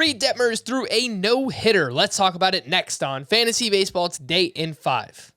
Reid Detmers threw a no-hitter. Let's talk about it next on Fantasy Baseball Today in 5.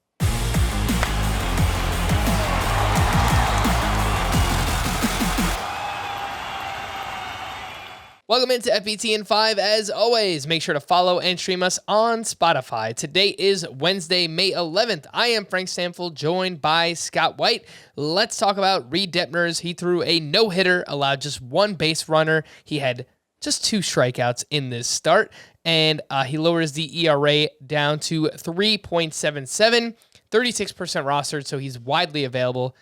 Welcome into FBT in 5. As always, make sure to follow and stream us on Spotify. Today is Wednesday, May 11th. I am Frank Stanfield, joined by Scott White. Let's talk about Reid Detmers. He threw a no-hitter, allowed just one base runner. He had just 2 strikeouts in this start, and he lowers the ERA down to 3.77, 36% rostered, so he's widely available.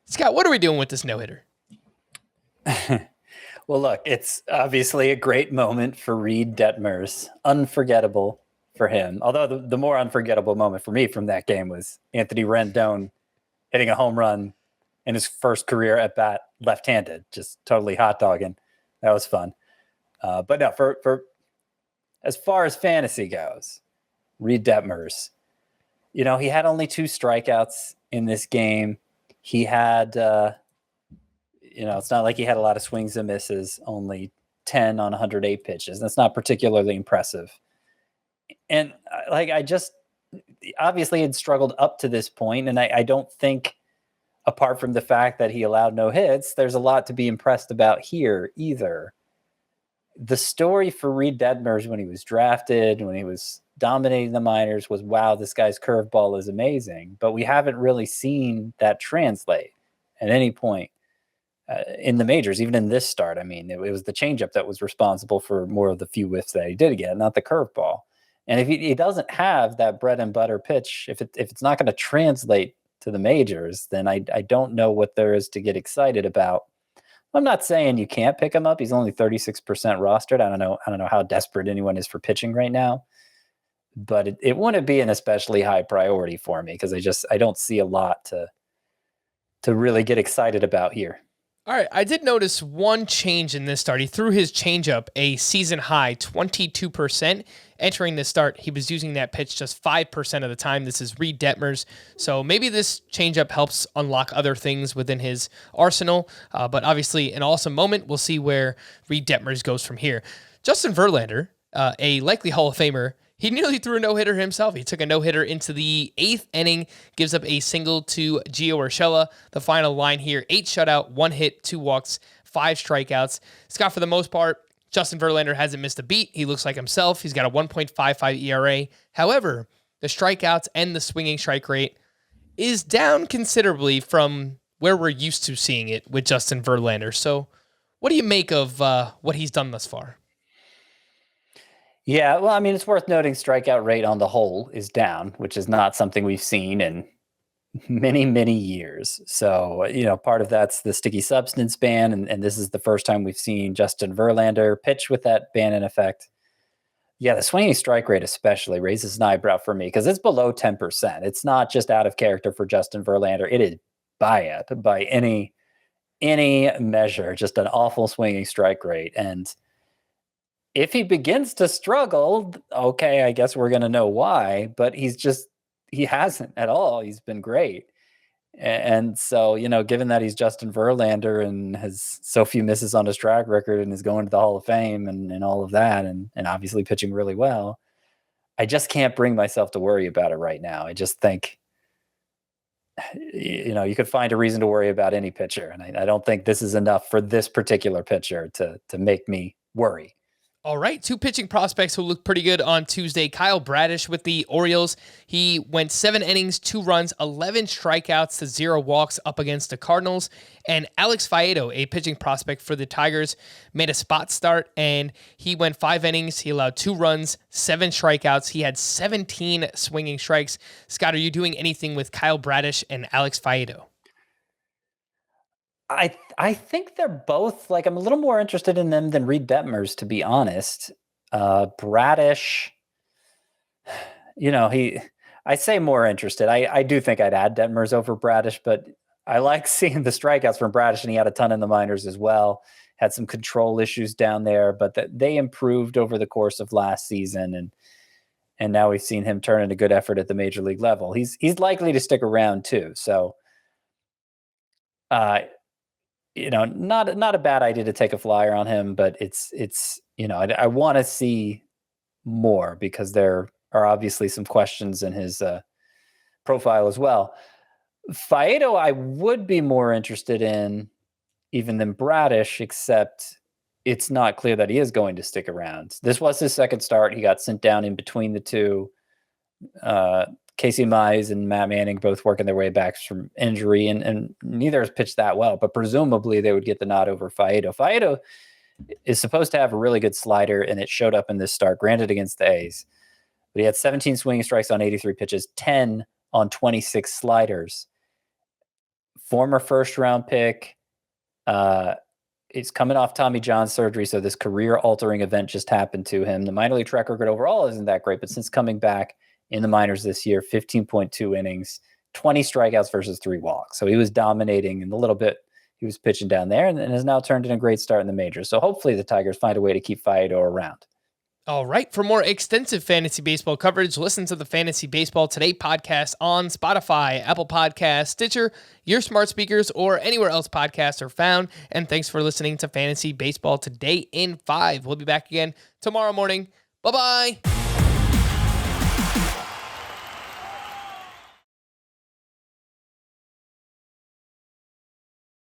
Scott, what are we doing with this no-hitter? Well, look, it's obviously a great moment for Reid Detmers. Unforgettable for him. Although the more unforgettable moment for me from that game was Anthony Rendon hitting a home run in his first career at bat left-handed, just totally hot dogging. That was fun. But no, for as far as fantasy goes, Reid Detmers, he had only 2 strikeouts in this game. He had, it's not like he had a lot of swings and misses, only 10 on 108 pitches. That's not particularly impressive. And obviously had struggled up to this point, and I don't think, apart from the fact that he allowed no hits, there's a lot to be impressed about here either. The story for Reid Detmers when he was drafted, when he was dominating the minors, was, wow, this guy's curveball is amazing. But we haven't really seen that translate at any point in the majors, even in this start. I mean, it was the changeup that was responsible for more of the few whiffs that he did get, not the curveball. And if he doesn't have that bread and butter pitch, if it's not going to translate to the majors, then I don't know what there is to get excited about. I'm not saying you can't pick him up. He's only 36% rostered. I don't know how desperate anyone is for pitching right now, but it wouldn't be an especially high priority for me because I don't see a lot to really get excited about here. All right, I did notice one change in this start. He threw his changeup a season high 22%. Entering this start, he was using that pitch just 5% of the time. This is Reid Detmers, so maybe this changeup helps unlock other things within his arsenal, but obviously an awesome moment. We'll see where Reid Detmers goes from here. Justin Verlander, a likely Hall of Famer, he nearly threw a no-hitter himself. He took a no-hitter into the 8th inning, gives up a single to Gio Urshela. The final line here, 8 shutout, 1 hit, 2 walks, 5 strikeouts. Scott, for the most part, Justin Verlander hasn't missed a beat. He looks like himself. He's got a 1.55 ERA. However, the strikeouts and the swinging strike rate is down considerably from where we're used to seeing it with Justin Verlander. So what do you make of what he's done thus far? Yeah, well, I mean, it's worth noting strikeout rate on the whole is down, which is not something we've seen in many, many years. So, part of that's the sticky substance ban, and this is the first time we've seen Justin Verlander pitch with that ban in effect. Yeah, the swinging strike rate especially raises an eyebrow for me because it's below 10%. It's not just out of character for Justin Verlander. It is by any measure, just an awful swinging strike rate. And if he begins to struggle, okay, I guess we're going to know why, but he hasn't at all. He's been great. And so, given that he's Justin Verlander and has so few misses on his track record and is going to the Hall of Fame and all of that, and obviously pitching really well, I just can't bring myself to worry about it right now. I just think, you could find a reason to worry about any pitcher. And I don't think this is enough for this particular pitcher to make me worry. All right, 2 pitching prospects who looked pretty good on Tuesday. Kyle Bradish with the Orioles. He went 7 innings, 2 runs, 11 strikeouts to 0 walks up against the Cardinals. And Alex Faedo, a pitching prospect for the Tigers, made a spot start, and he went 5 innings. He allowed 2 runs, 7 strikeouts. He had 17 swinging strikes. Scott, are you doing anything with Kyle Bradish and Alex Faedo? I think they're both, I'm a little more interested in them than Reid Detmers, to be honest. Bradish, I say more interested. I do think I'd add Detmers over Bradish, but I like seeing the strikeouts from Bradish, and he had a ton in the minors as well. Had some control issues down there, but they improved over the course of last season, and now we've seen him turn in a good effort at the major league level. He's likely to stick around too. So, not a bad idea to take a flyer on him, but it's I want to see more because there are obviously some questions in his profile as well. Faedo, I would be more interested in even than Bradish, except it's not clear that he is going to stick around. This was his second start. He got sent down in between the two. Casey Mize and Matt Manning both working their way back from injury, and neither has pitched that well, but presumably they would get the nod over Faedo. Faedo is supposed to have a really good slider, and it showed up in this start, granted against the A's. But he had 17 swinging strikes on 83 pitches, 10 on 26 sliders. Former first-round pick. He's coming off Tommy John surgery, so this career-altering event just happened to him. The minor league track record overall isn't that great, but since coming back in the minors this year, 15.2 innings, 20 strikeouts versus 3 walks. So he was dominating in the little bit he was pitching down there, and has now turned in a great start in the majors. So hopefully the Tigers find a way to keep Faedo around. All right. For more extensive fantasy baseball coverage, listen to the Fantasy Baseball Today podcast on Spotify, Apple Podcasts, Stitcher, your smart speakers, or anywhere else podcasts are found. And thanks for listening to Fantasy Baseball Today in 5. We'll be back again tomorrow morning. Bye-bye.